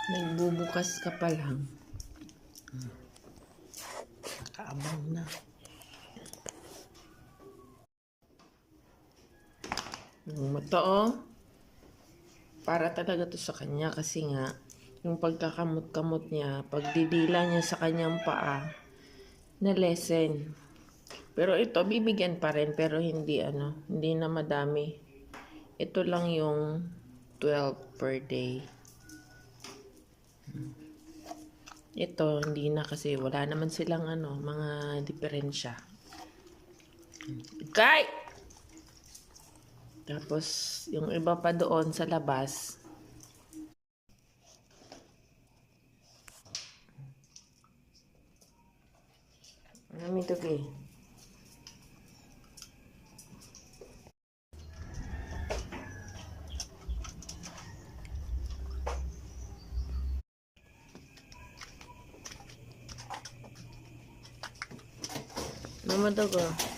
Nagbubukas ka pa lang. Nakaabang na. Yung mata, oh. Para talaga to sa kanya kasi nga, yung pagkakamot-kamot niya, pagdidila niya sa kanyang paa, na lesson. Pero ito, bibigyan pa rin, pero hindi hindi na madami. Ito lang yung 12 per day. Ito, hindi na kasi wala naman silang mga diferensya. Kay! Tapos, yung iba pa doon sa labas. Ano ito, Kay? Mama dago.